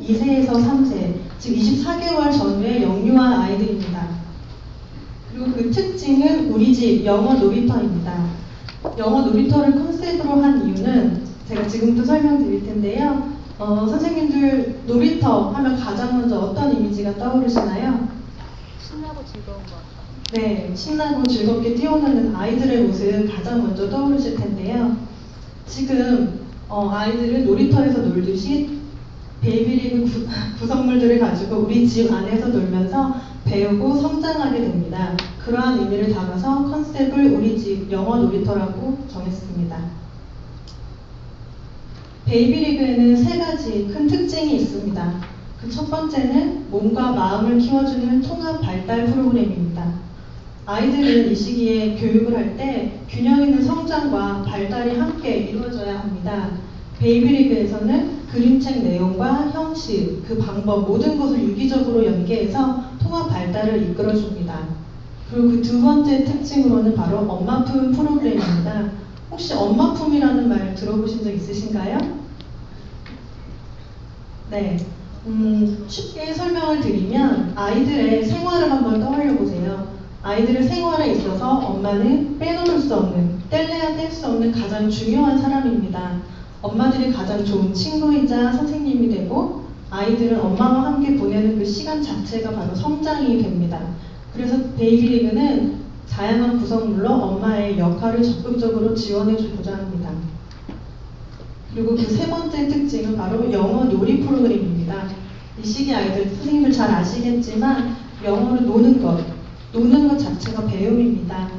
2세에서 3세, 즉 24개월 전후의 영유아 아이들입니다. 그리고 그 특징은 우리 집 영어 놀이터입니다. 영어 놀이터를 컨셉으로 한 이유는 제가 지금부터 설명드릴 텐데요. 선생님들 놀이터 하면 가장 먼저 어떤 이미지가 떠오르시나요? 신나고 즐거운 것 같아요. 네, 신나고 즐겁게 뛰어노는 아이들의 모습 가장 먼저 떠오르실 텐데요. 지금 아이들은 놀이터에서 놀듯이 베이비리그 구성물들을 가지고 우리 집 안에서 놀면서 배우고 성장하게 됩니다. 그러한 의미를 담아서 컨셉을 우리 집 영어 놀이터라고 정했습니다. 베이비리그에는 3가지 큰 특징이 있습니다. 그 첫 번째는 몸과 마음을 키워주는 통합 발달 프로그램입니다. 아이들은 이 시기에 교육을 할 때 균형 있는 성장과 발달이 함께 이루어져야 합니다. 베이비리그에서는 그림책 내용과 형식, 그 방법 모든 것을 유기적으로 연계해서 통합 발달을 이끌어줍니다. 그리고 그 두 번째 특징으로는 바로 엄마품 프로그램입니다. 혹시 엄마품이라는 말 들어보신 적 있으신가요? 네. 쉽게 설명을 드리면 아이들의 생활을 한번 떠올려 보세요. 아이들의 생활에 있어서 엄마는 빼놓을 수 없는, 뗄래야 뗄 수 없는 가장 중요한 사람입니다. 엄마들이 가장 좋은 친구이자 선생님이 되고 아이들은 엄마와 함께 보내는 그 시간 자체가 바로 성장이 됩니다. 그래서 베이비리그는 다양한 구성물로 엄마의 역할을 적극적으로 지원해주고자 합니다. 그리고 그 세 번째 특징은 바로 영어 놀이 프로그램입니다. 이 시기 아이들, 선생님들 잘 아시겠지만 영어로 노는 것 자체가 배움입니다.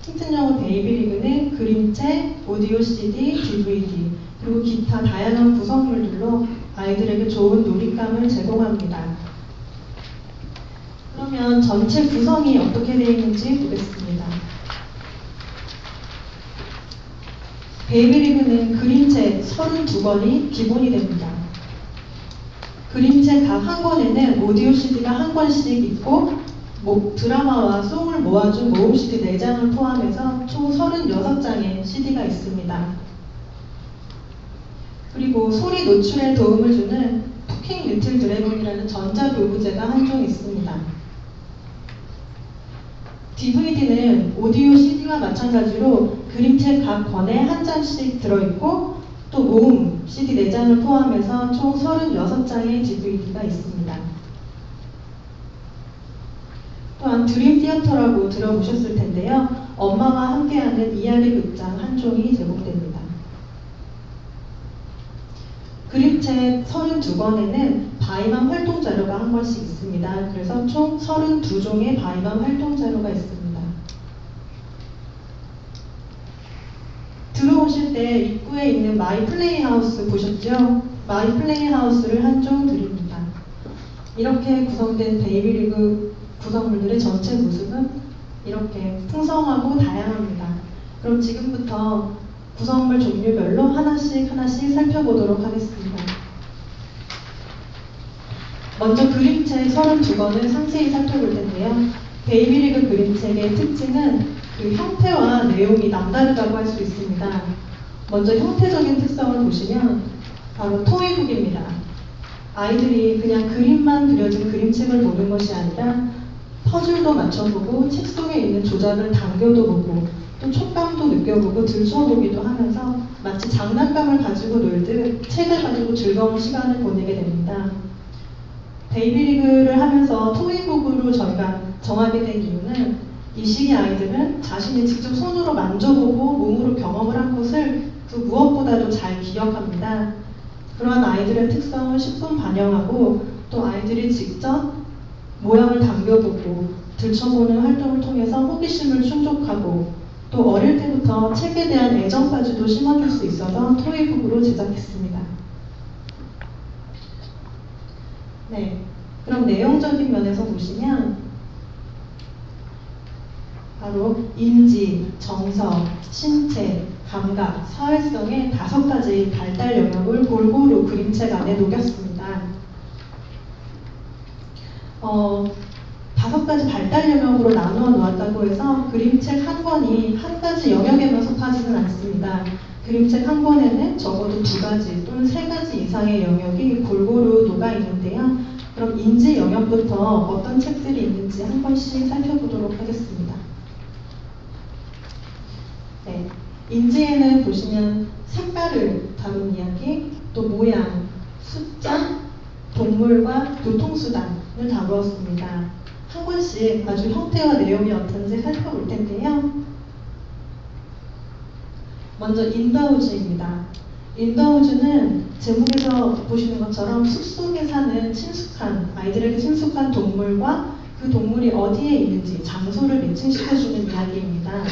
틴튼영어 베이비리그는 그림책, 오디오 CD, DVD, 그리고 기타 다양한 구성물들로 아이들에게 좋은 놀잇감을 제공합니다. 그러면 전체 구성이 어떻게 되어 있는지 보겠습니다. 베이비리그는 그림책 32권이 기본이 됩니다. 그림책 각 한 권에는 오디오 CD가 한 권씩 있고 드라마와 송을 모아준 모음 CD 4장을 포함해서 총 36장의 CD가 있습니다. 그리고 소리 노출에 도움을 주는 토킹 리틀 드래곤이라는 전자교구제가 한 종 있습니다. DVD는 오디오 CD와 마찬가지로 그림책 각 권에 한 장씩 들어있고 또 모음 CD 4장을 포함해서 총 36장의 DVD가 있습니다. 또한 드림 티어터라고 들어보셨을 텐데요. 엄마와 함께하는 이야기 극장 한 종이 제공됩니다. 그림책 32권에는 바이맘 활동 자료가 한 권씩 있습니다. 그래서 총 32종의 바이맘 활동 자료가 있습니다. 들어오실 때 입구에 있는 마이 플레이하우스 보셨죠? 마이 플레이하우스를 한 종 드립니다. 이렇게 구성된 베이비리그 구성물들의 전체 모습은 이렇게 풍성하고 다양합니다. 그럼 지금부터 구성물 종류별로 하나씩 살펴보도록 하겠습니다. 먼저 그림책 32권을 상세히 살펴볼 텐데요. 베이비리그 그림책의 특징은 그 형태와 내용이 남다르다고 할 수 있습니다. 먼저 형태적인 특성을 보시면 바로 토이북입니다. 아이들이 그냥 그림만 그려진 그림책을 보는 것이 아니라 퍼즐도 맞춰보고 책 속에 있는 조작을 당겨도 보고 또 촉감도 느껴보고 들춰보기도 하면서 마치 장난감을 가지고 놀듯 책을 가지고 즐거운 시간을 보내게 됩니다. 베이비리그를 하면서 토이북으로 저희가 정하게 된 이유는 이 시기 아이들은 자신이 직접 손으로 만져보고 몸으로 경험을 한 것을 그 무엇보다도 잘 기억합니다. 그러한 아이들의 특성을 십분 반영하고 또 아이들이 직접 모양을 당겨보고 들춰보는 활동을 통해서 호기심을 충족하고 또 어릴 때부터 책에 대한 애정까지도 심어줄 수 있어서 토이북으로 제작했습니다. 네, 그럼 내용적인 면에서 보시면 바로 인지, 정서, 신체, 감각, 사회성의 5가지 발달 영역을 골고루 그림책 안에 녹였습니다. 5가지 발달 영역으로 나누어 놓았다고 해서 그림책 한 권이 한 가지 영역에만 속하지는 않습니다. 그림책 한 권에는 적어도 2가지 또는 3가지 이상의 영역이 골고루 녹아 있는데 다음부터 어떤 책들이 있는지 한 번씩 살펴보도록 하겠습니다. 네, 인지에는 보시면 색깔을 다룬 이야기, 또 모양, 숫자, 동물과 교통수단을 다루었습니다. 한 권씩 아주 형태와 내용이 어떤지 살펴볼 텐데요. 먼저 인더우즈입니다. 인더우즈는 제목에서 보시는 것처럼 숲속에 사는 아이들에게 친숙한 동물과 그 동물이 어디에 있는지 장소를 매칭시켜주는 이야기입니다.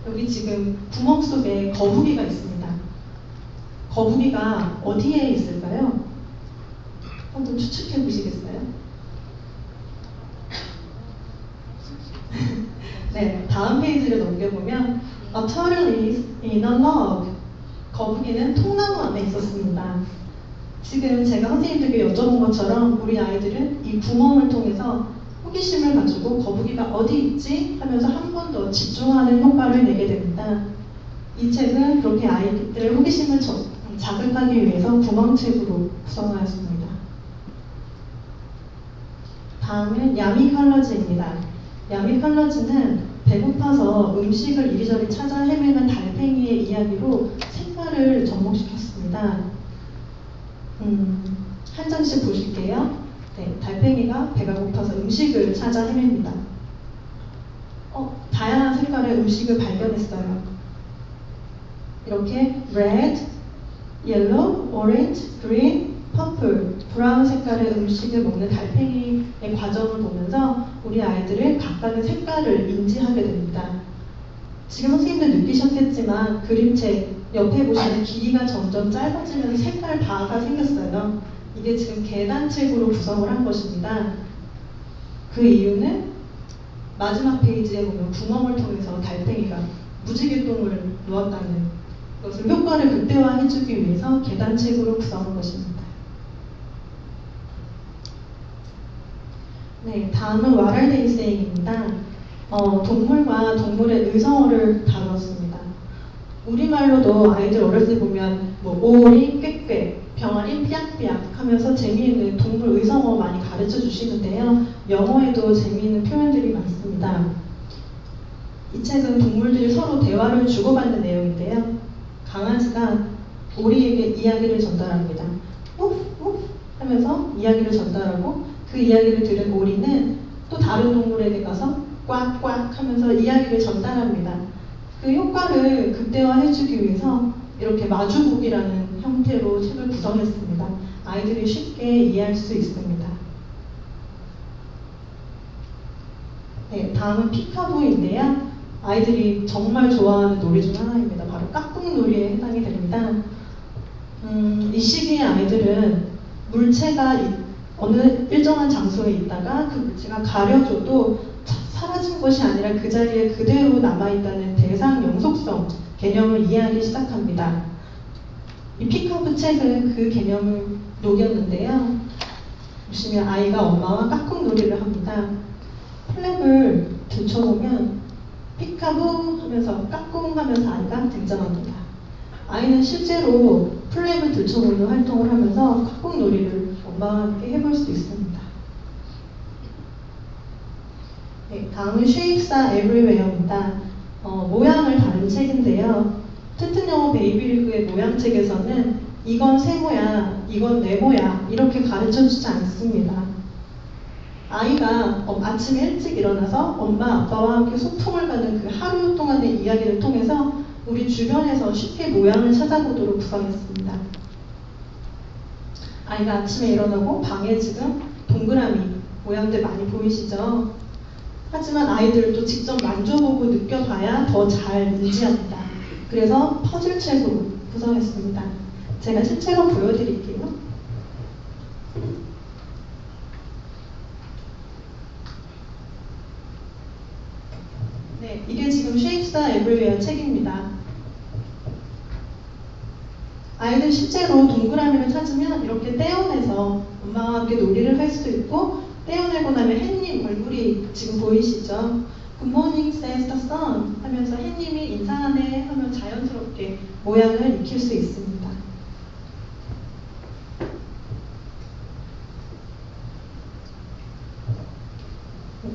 여기 지금 구멍 속에 거북이가 있습니다. 거북이가 어디에 있을까요? 한번 추측해 보시겠어요? 네, 다음 페이지를 넘겨보면 A turtle is in a log. 거북이는 통나무 안에 있었습니다. 지금 제가 선생님들께 여쭤본 것처럼 우리 아이들은 이 구멍을 통해서 호기심을 가지고 거북이가 어디 있지? 하면서 한 번 더 집중하는 효과를 내게 됩니다. 이 책은 그렇게 아이들의 호기심을 자극하기 위해서 구멍책으로 구성하였습니다. 다음은 야미 컬러즈입니다. 야미 컬러즈는 배고파서 음식을 이리저리 찾아 헤매는 달팽이의 이야기로 색깔을 접목시켰습니다. 한 장씩 보실게요. 네, 달팽이가 배가 고파서 음식을 찾아 헤맵니다. 다양한 색깔의 음식을 발견했어요. 이렇게 red, yellow, orange, green, purple, 브라운 색깔의 음식을 먹는 달팽이의 과정을 보면서 우리 아이들은 각각의 색깔을 인지하게 됩니다. 지금 선생님들 느끼셨겠지만 그림책 옆에 보시면 길이가 점점 짧아지면서 색깔 바가 생겼어요. 이게 지금 계단책으로 구성을 한 것입니다. 그 이유는 마지막 페이지에 보면 구멍을 통해서 달팽이가 무지개똥을 누웠다는 것을 효과를 극대화해주기 위해서 계단책으로 구성한 것입니다. 네, 다음은 와랄데이세잉입니다. 동물과 동물의 의성어를 다루었습니다. 우리말로도 아이들 어렸을 때 보면 오리, 꾀꾀, 병아리, 삐약삐약 하면서 재미있는 동물 의성어 많이 가르쳐 주시는데요. 영어에도 재미있는 표현들이 많습니다. 이 책은 동물들이 서로 대화를 주고받는 내용인데요. 강아지가 오리에게 이야기를 전달합니다. 우프 우프 하면서 이야기를 전달하고 그 이야기를 들은 오리는 또 다른 동물에게 가서 꽉꽉 하면서 이야기를 전달합니다. 그 효과를 극대화해주기 위해서 이렇게 마주보기라는 형태로 책을 구성했습니다. 아이들이 쉽게 이해할 수 있습니다. 네, 다음은 피카부인데요. 아이들이 정말 좋아하는 놀이 중 하나입니다. 바로 깍꿍놀이에 해당이 됩니다. 이 시기의 아이들은 물체가 어느 일정한 장소에 있다가 그 물체가 가려져도 사라진 것이 아니라 그 자리에 그대로 남아있다는 대상 영속성 개념을 이해하기 시작합니다. 이 피카부 책은 그 개념을 녹였는데요. 보시면 아이가 엄마와 깍꿍놀이를 합니다. 플랩을 들춰보면 피카부 하면서 깍꿍 하면서 아이가 등장합니다. 아이는 실제로 플랩을 들춰보는 활동을 하면서 깍꿍놀이를 엄마와 함께 해볼 수 있습니다. 네, 다음은 쉐입사 에브리웨어입니다. 모양을 다룬 책인데요. 튼튼 영어 베이비리그의 모양책에서는 이건 세모야, 이건 네모야 이렇게 가르쳐주지 않습니다. 아이가 아침에 일찍 일어나서 엄마, 아빠와 함께 소통을 갖는 그 하루 동안의 이야기를 통해서 우리 주변에서 쉽게 모양을 찾아보도록 구성했습니다. 아이가 아침에 일어나고 방에 지금 동그라미 모양들 많이 보이시죠? 하지만 아이들을 또 직접 만져보고 느껴봐야 더 잘 인지합니다. 그래서 퍼즐책으로 구성했습니다. 제가 실제로 보여드릴게요. 네, 이게 지금 쉐입사 에브리웨어 책입니다. 아이들 실제로 동그라미를 찾으면 이렇게 떼어내서 엄마와 함께 놀이를 할 수도 있고, 떼어내고 나면 햇님 얼굴이 지금 보이시죠? Good morning, says the sun 하면서 햇님이 인사하네 하면 자연스럽게 모양을 익힐 수 있습니다.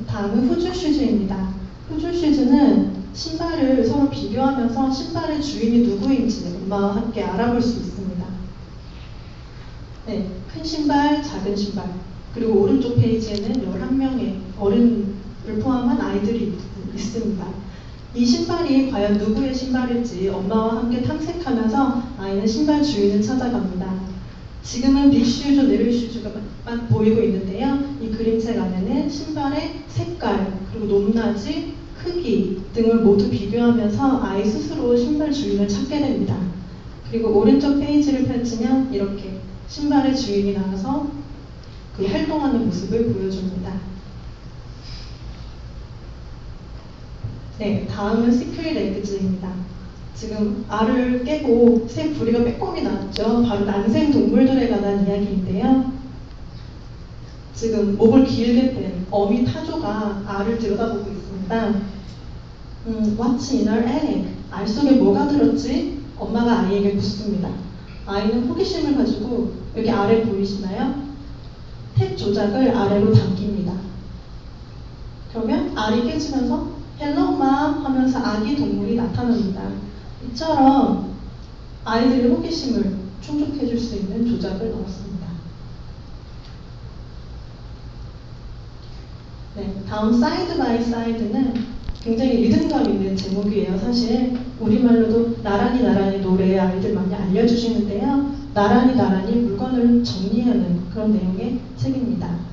다음은 후즈 슈즈입니다. 후즈 슈즈는 신발을 서로 비교하면서 신발의 주인이 누구인지 엄마와 함께 알아볼 수 있습니다. 네, 큰 신발, 작은 신발, 그리고 오른쪽 페이지에는 11명의 어른을 포함한 아이들이 있습니다. 이 신발이 과연 누구의 신발일지 엄마와 함께 탐색하면서 아이는 신발 주인을 찾아갑니다. 지금은 빅슈즈, 리틀슈즈만 보이고 있는데요. 이 그림책 안에는 신발의 색깔, 그리고 높낮이, 크기 등을 모두 비교하면서 아이 스스로 신발 주인을 찾게 됩니다. 그리고 오른쪽 페이지를 펼치면 이렇게 신발의 주인이 나와서 그 활동하는 모습을 보여줍니다. 네, 다음은 시크릿 에그즈입니다. 지금 알을 깨고 새 부리가 빼꼼히 나왔죠. 바로 난생 동물들에 관한 이야기인데요. 지금 목을 길게 뺀 어미 타조가 알을 들여다보고 있습니다. What's in her egg? 알 속에 뭐가 들었지? 엄마가 아이에게 묻습니다. 아이는 호기심을 가지고 여기 아래 보이시나요? 탭 조작을 아래로 당깁니다. 그러면 알이 깨지면서 Hello mom 하면서 아기 동물이 나타납니다. 이처럼 아이들의 호기심을 충족해 줄 수 있는 조작을 넣었습니다. 네, 다음 사이드 바이 사이드는 굉장히 리듬감 있는 제목이에요. 사실 우리말로도 나란히 나란히 노래 아이들 많이 알려주시는데요. 나란히 나란히 물건을 정리하는 그런 내용의 책입니다.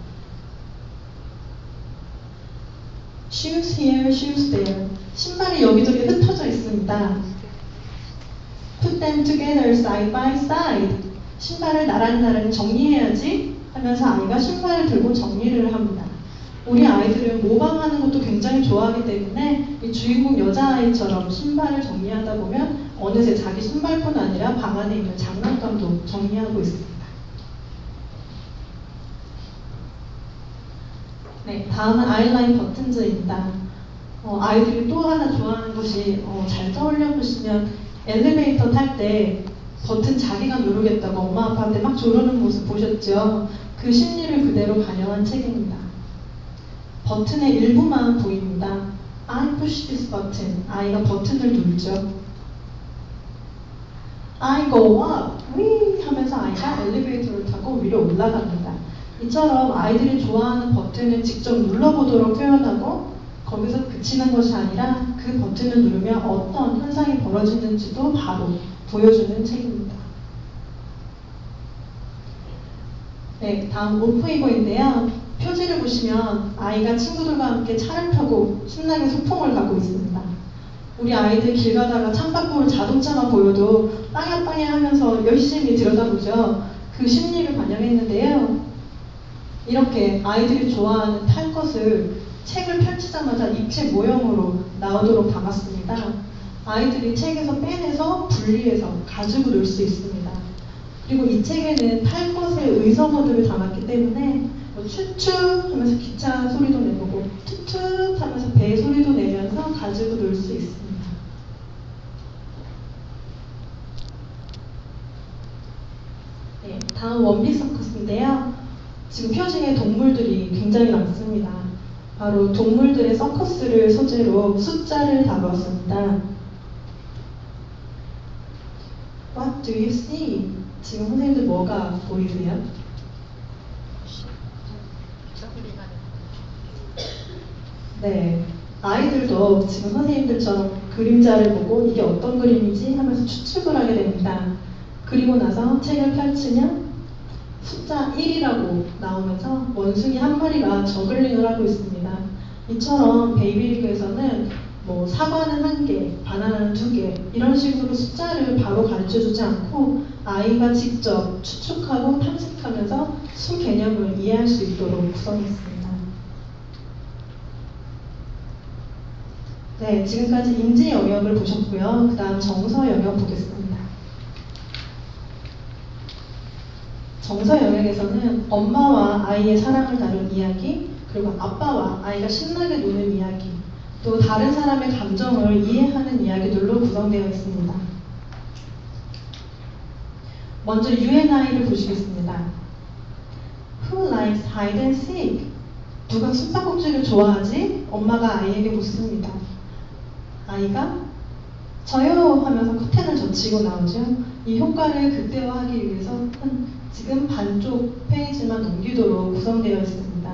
Shoes here, shoes there. 신발이 여기저기 흩어져 있습니다. Put them together side by side. 신발을 나란히 정리해야지 하면서 아이가 신발을 들고 정리를 합니다. 우리 아이들은 모방하는 것도 굉장히 좋아하기 때문에 이 주인공 여자아이처럼 신발을 정리하다 보면 어느새 자기 신발뿐 아니라 방 안에 있는 장난감도 정리하고 있습니다. 네, 다음은 아이라인 버튼즈입니다. 아이들이 또 하나 좋아하는 것이 잘 떠올려 보시면 엘리베이터 탈 때 버튼 자기가 누르겠다고 엄마 아빠한테 막 조르는 모습 보셨죠? 그 심리를 그대로 반영한 책입니다. 버튼의 일부만 보입니다. I push this button. 아이가 버튼을 누르죠. I go up. 위 하면서 아이가 엘리베이터를 타고 위로 올라갑니다. 이처럼 아이들이 좋아하는 버튼을 직접 눌러보도록 표현하고 거기서 그치는 것이 아니라 그 버튼을 누르면 어떤 현상이 벌어지는지도 바로 보여주는 책입니다. 네, 다음 오프이버인데요. 표지를 보시면 아이가 친구들과 함께 차를 타고 신나게 소풍을 가고 있습니다. 우리 아이들 길 가다가 창밖으로 자동차만 보여도 빵야빵야 하면서 열심히 들여다보죠. 그 심리를 반영했는데요. 이렇게 아이들이 좋아하는 탈 것을 책을 펼치자마자 입체 모형으로 나오도록 담았습니다. 아이들이 책에서 빼내서 분리해서 가지고 놀 수 있습니다. 그리고 이 책에는 탈 것의 의성어들을 담았기 때문에 추추 하면서 기차 소리도 내보고 투투 하면서 배 소리도 내면서 가지고 놀 수 있습니다. 네, 다음 원비 서커스인데요. 지금 표지에 동물들이 굉장히 많습니다. 바로 동물들의 서커스를 소재로 숫자를 다루었습니다. What do you see? 지금 선생님들 뭐가 보이세요? 네, 아이들도 지금 선생님들처럼 그림자를 보고 이게 어떤 그림이지 하면서 추측을 하게 됩니다. 그리고 나서 책을 펼치면 숫자 1이라고 나오면서 원숭이 한 마리가 저글링을 하고 있습니다. 이처럼 베이비리그에서는 뭐 사과는 1개, 바나나는 2개 이런 식으로 숫자를 바로 가르쳐주지 않고 아이가 직접 추측하고 탐색하면서 수 개념을 이해할 수 있도록 구성했습니다. 네, 지금까지 인지 영역을 보셨고요. 그 다음 정서 영역 보겠습니다. 정서 영역에서는 엄마와 아이의 사랑을 다룬 이야기, 그리고 아빠와 아이가 신나게 노는 이야기, 또 다른 사람의 감정을 이해하는 이야기들로 구성되어 있습니다. 먼저 U&I를 보시겠습니다. Who likes hide and seek? 누가 숨바꼭질을 좋아하지? 엄마가 아이에게 묻습니다. 아이가 저요 하면서 커튼을 젖히고 나오죠. 이 효과를 극대화하기 위해서 지금 반쪽 페이지만 넘기도록 구성되어 있습니다.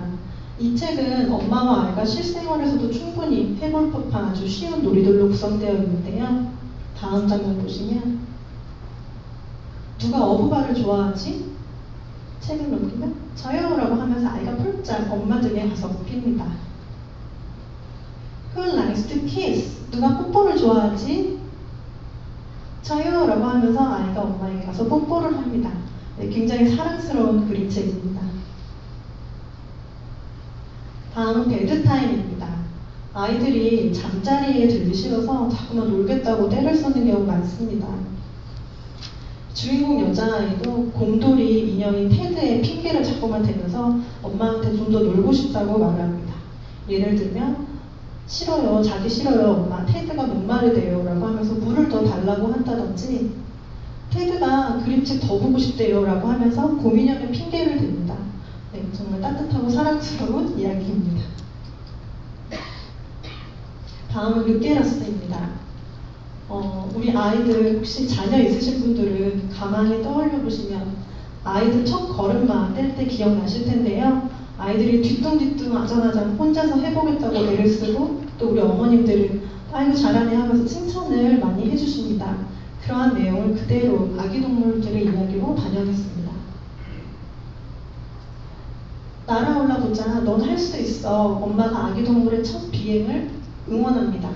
이 책은 엄마와 아이가 실생활에서도 충분히 해볼 법한 아주 쉬운 놀이들로 구성되어 있는데요. 다음 장면 보시면 누가 어부바를 좋아하지? 책을 넘기면 저요 라고 하면서 아이가 폴짝 엄마 등에 가서 눕힙니다. Who likes to kiss? 누가 뽀뽀를 좋아하지? 저요 라고 하면서 아이가 엄마에게 가서 뽀뽀를 합니다. 네, 굉장히 사랑스러운 그림책입니다. 다음은 베드타임입니다. 아이들이 잠자리에 들기 싫어서 자꾸만 놀겠다고 떼를 쓰는 경우가 많습니다. 주인공 여자아이도 곰돌이 인형인 테드의 핑계를 자꾸만 대면서 엄마한테 좀 더 놀고 싶다고 말을 합니다. 예를 들면 싫어요, 자기 싫어요, 엄마, 테드가 목마르대요 라고 하면서 물을 더 달라고 한다든지 테드가 그림책 더 보고 싶대요 라고 하면서 곰인형의 핑계를 댑니다. 네, 정말 따뜻하고 사랑스러운 이야기입니다. 다음은 르게라스입니다. 우리 아이들 혹시 자녀 있으신 분들은 가만히 떠올려 보시면 아이들 첫 걸음마 뗄 때 기억나실 텐데요. 아이들이 뒤뚱뒤뚱 아장아장 혼자서 해보겠다고 애를 쓰고 또 우리 어머님들은 아이고 잘하네 하면서 칭찬을 많이 해주십니다. 그러한 내용을 그대로 아기 동물들의 이야기로 반영했습니다. 날아올라 보자, 넌 할 수 있어. 엄마가 아기 동물의 첫 비행을 응원합니다.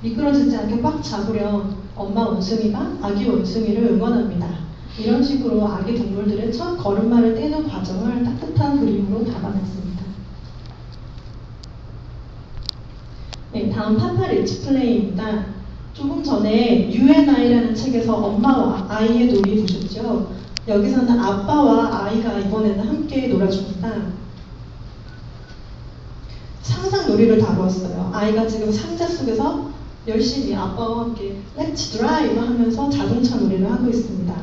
미끄러지지 않게 꽉 잡으렴 엄마 원숭이가 아기 원숭이를 응원합니다. 이런 식으로 아기 동물들의 첫 걸음마를 떼는 과정을 따뜻한 그림으로 담아냈습니다. 네, 다음 파파 리치 플레이입니다. 조금 전에 U&I라는 책에서 엄마와 아이의 놀이 보셨죠? 여기서는 아빠와 아이가 이번에는 함께 놀아줍니다. 상상 놀이를 다루었어요. 아이가 지금 상자 속에서 열심히 아빠와 함께 Let's drive 하면서 자동차 놀이를 하고 있습니다.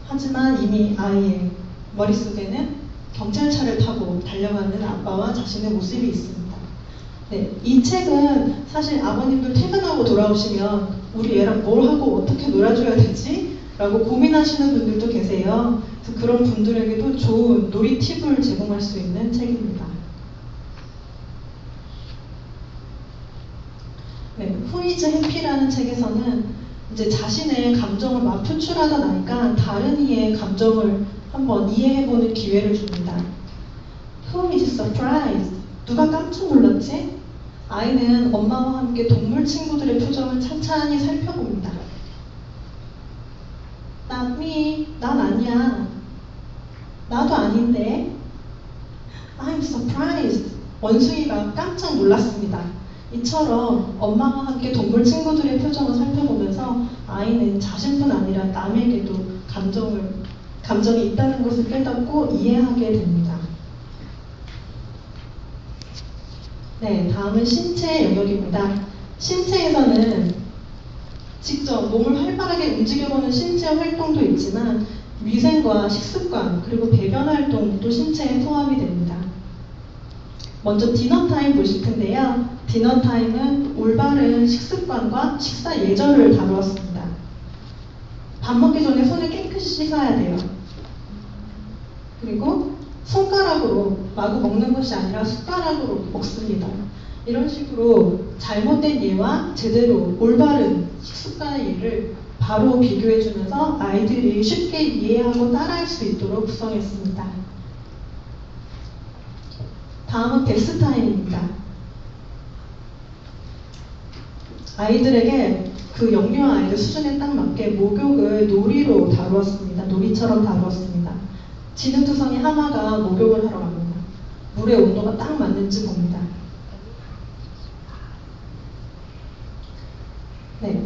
하지만 이미 아이의 머릿속에는 경찰차를 타고 달려가는 아빠와 자신의 모습이 있습니다. 네, 이 책은 사실 아버님들 퇴근하고 돌아오시면 우리 애랑 뭘 하고 어떻게 놀아줘야 되지? 라고 고민하시는 분들도 계세요. 그래서 그런 분들에게도 좋은 놀이 팁을 제공할 수 있는 책입니다. 네, Who is Happy라는 책에서는 이제 자신의 감정을 막 표출하다 나니까 다른 이의 감정을 한번 이해해보는 기회를 줍니다. Who is surprised? 누가 깜짝 놀랐지? 아이는 엄마와 함께 동물 친구들의 표정을 찬찬히 살펴봅니다. Not me. 난 아니야. 나도 아닌데. I'm surprised. 원숭이가 깜짝 놀랐습니다. 이처럼 엄마와 함께 동물 친구들의 표정을 살펴보면서 아이는 자신뿐 아니라 남에게도 감정이 있다는 것을 깨닫고 이해하게 됩니다. 네, 다음은 신체 영역입니다. 신체에서는 직접 몸을 활발하게 움직여보는 신체 활동도 있지만 위생과 식습관 그리고 배변 활동도 신체에 포함이 됩니다. 먼저 디너타임 보실 텐데요. 디너타임은 올바른 식습관과 식사 예절을 다루었습니다. 밥 먹기 전에 손을 깨끗이 씻어야 돼요. 그리고 손가락으로 마구 먹는 것이 아니라 숟가락으로 먹습니다. 이런 식으로 잘못된 예와 제대로 올바른 식습관의 예를 바로 비교해주면서 아이들이 쉽게 이해하고 따라할 수 있도록 구성했습니다. 다음은 베스타임입니다. 아이들에게 그 영유아 아이들 수준에 딱 맞게 목욕을 놀이로 다루었습니다. 놀이처럼 다루었습니다. 지능투성이 하마가 목욕을 하러 갑니다. 물의 온도가 딱 맞는지 봅니다. 네,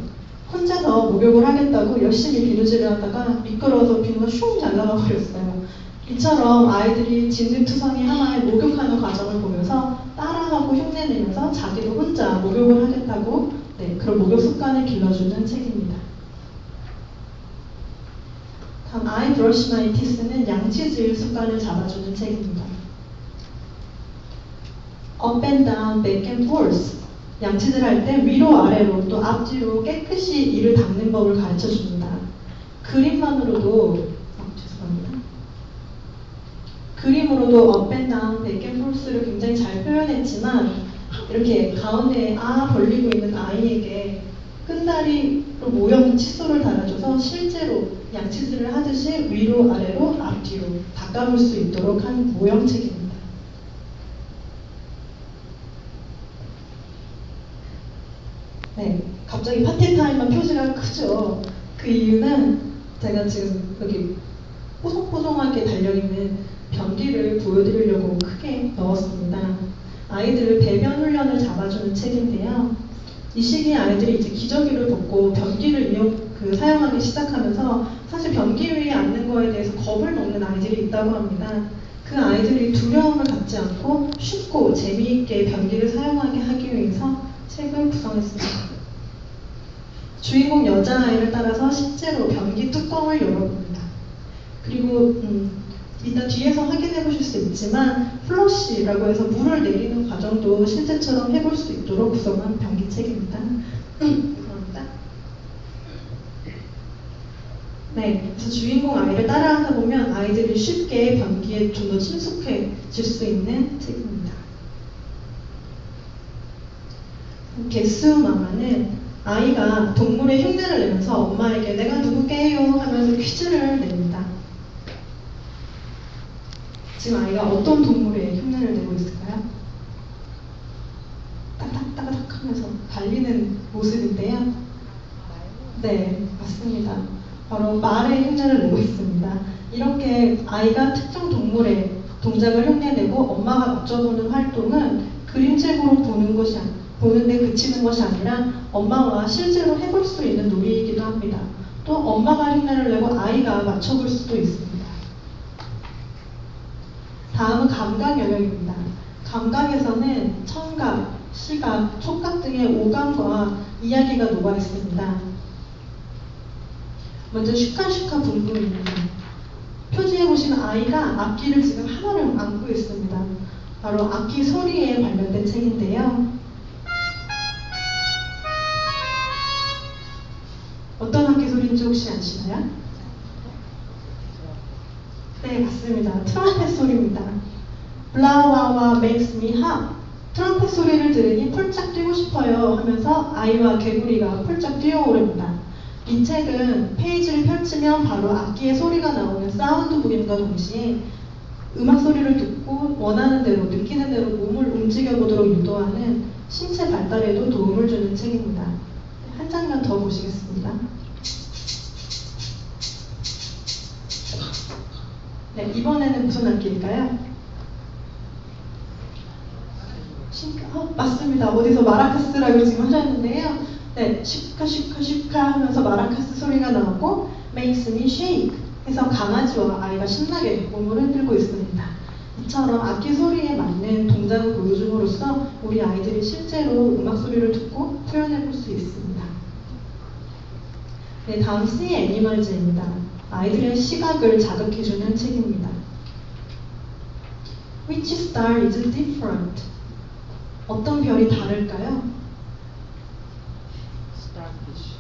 혼자서 목욕을 하겠다고 열심히 비누질을 하다가 미끄러워서 비누가 슝 날아가 버렸어요. 이처럼 아이들이 진흙투성이 하마에 목욕하는 과정을 보면서 따라하고 흉내내면서 자기도 혼자 목욕을 하겠다고 그런 목욕 습관을 길러주는 책입니다. 다음 I brush my teeth는 양치질 습관을 잡아주는 책입니다. up and down, back and forth. 양치질 할 때 위로 아래로 또 앞뒤로 깨끗이 이를 닦는 법을 가르쳐 줍니다. 그림만으로도 죄송합니다. 그림으로도 up and down, back and forth를 굉장히 잘 표현했지만 이렇게 가운데 벌리고 있는 아이에게 끈다리로 모형 칫솔을 달아줘서 실제로 양치질을 하듯이 위로 아래로 앞뒤로 닦아볼 수 있도록 한 모형책입니다. 네, 갑자기 파티타임만 표지가 크죠. 그 이유는 제가 지금 여기 뽀송뽀송하게 달려있는 변기를 보여드리려고 크게 넣었습니다. 아이들을 배변 훈련을 잡아주는 책인데요. 이 시기에 아이들이 이제 기저귀를 벗고 변기를 사용하기 시작하면서 사실 변기 위에 앉는 거에 대해서 겁을 먹는 아이들이 있다고 합니다. 그 아이들이 두려움을 갖지 않고 쉽고 재미있게 변기를 사용하게 하기 위해서 책을 구성했습니다. 주인공 여자아이를 따라서 실제로 변기 뚜껑을 열어봅니다. 그리고 이따 뒤에서 확인해 보실 수 있지만 플러시라고 해서 물을 내리는 과정도 실제처럼 해볼 수 있도록 구성한 변기책입니다. 감사합니다. 네, 그래서 주인공 아이를 따라하다 보면 아이들이 쉽게 변기에 좀 더 친숙해질 수 있는 책입니다. 게스마마는 아이가 동물의 흉내를 내면서 엄마에게 내가 누구게요 하면서 퀴즈를 냅니다. 지금 아이가 어떤 동물의 흉내를 내고 있을까요? 따닥따닥 하면서 달리는 모습인데요. 네, 맞습니다. 바로 말의 흉내를 내고 있습니다. 이렇게 아이가 특정 동물의 동작을 흉내내고 엄마가 맞춰보는 활동은 그림책으로 보는데 그치는 것이 아니라 엄마와 실제로 해볼 수 있는 놀이이기도 합니다. 또 엄마가 흉내를 내고 아이가 맞춰볼 수도 있습니다. 다음은 감각 영역입니다. 감각에서는 청각, 시각, 촉각 등의 오감과 이야기가 녹아 있습니다. 먼저 슈카슈카 붐붐입니다. 표지에 보시면 아이가 악기를 지금 하나를 안고 있습니다. 바로 악기 소리에 관련된 책인데요. 어떤 악기 소리인지 혹시 아시나요? 네, 맞습니다. 트럼펫 소리입니다. 블라와와 makes me hop. 트럼펫 소리를 들으니 폴짝 뛰고 싶어요 하면서 아이와 개구리가 폴짝 뛰어오릅니다. 이 책은 페이지를 펼치면 바로 악기의 소리가 나오는 사운드북임과 동시에 음악 소리를 듣고 원하는 대로 느끼는 대로 몸을 움직여 보도록 유도하는 신체 발달에도 도움을 주는 책입니다. 한 장면 더 보시겠습니다. 네, 이번에는 무슨 악기일까요? 맞습니다. 어디서 마라카스라고 지금 하셨는데요. 네, 슈카 슈카 슈카 하면서 마라카스 소리가 나오고 makes me shake 해서 강아지와 아이가 신나게 몸을 흔들고 있습니다. 이처럼 악기 소리에 맞는 동작을 보여줌으로써 우리 아이들이 실제로 음악 소리를 듣고 표현해 볼 수 있습니다. 네, 다음 See Animals입니다. 아이들의 시각을 자극해주는 책입니다. Which star is different? 어떤 별이 다를까요? Starfish.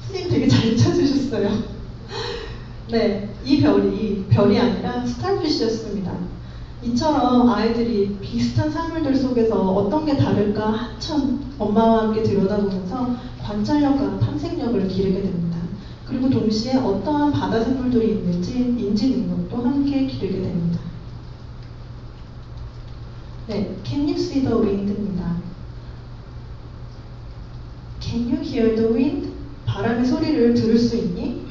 선생님 되게 잘 찾으셨어요. 네, 이 별이 아니라 스타피쉬였습니다. 이처럼 아이들이 비슷한 사물들 속에서 어떤 게 다를까 한참 엄마와 함께 들여다보면서 관찰력과 탐색력을 기르게 됩니다. 그리고 동시에 어떠한 바다 생물들이 있는지 인지 능력도 함께 기르게 됩니다. 네, Can you see the wind입니다. Can you hear the wind? 바람의 소리를 들을 수 있니?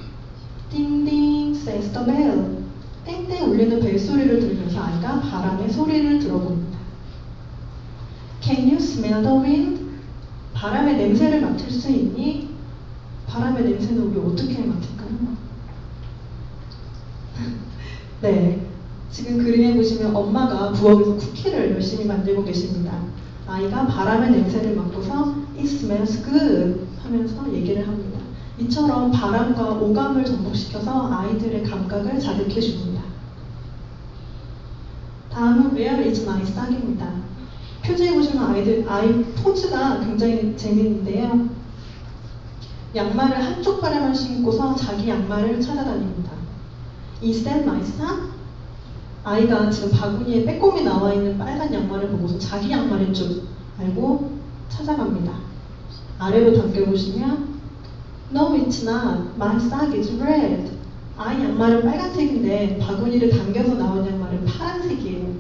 띵띵 says the bell. 땡땡 울리는 벨소리를 들으면서 아이가 바람의 소리를 들어봅니다. Can you smell the wind? 바람의 냄새를 맡을 수 있니? 바람의 냄새는 우리 어떻게 맡을까요? 네, 지금 그림에 보시면 엄마가 부엌에서 쿠키를 열심히 만들고 계십니다. 아이가 바람의 냄새를 맡고서 It smells good 하면서 얘기를 합니다. 이처럼 바람과 오감을 접목시켜서 아이들의 감각을 자극해 줍니다. 다음은 Where is my sock입니다. 표지에 보시면 아이 포즈가 굉장히 재미있는데요. 양말을 한쪽 발에만 신고서 자기 양말을 찾아다닙니다. Is that my sock? 아이가 지금 바구니에 빼꼼히 나와 있는 빨간 양말을 보고서 자기 양말인 줄 알고 찾아갑니다. 아래로 당겨보시면 No, it's not. My sock is red. 아이 양말은 빨간색인데 바구니를 당겨서 나온 양말은 파란색이에요.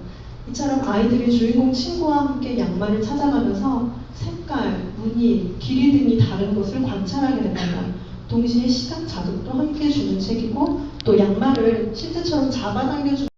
이처럼 아이들이 주인공 친구와 함께 양말을 찾아가면서 색깔, 무늬, 길이 등이 다른 것을 관찰하게 됩니다. 동시에 시각 자극도 함께 주는 책이고 또 양말을 실제처럼 잡아당겨주는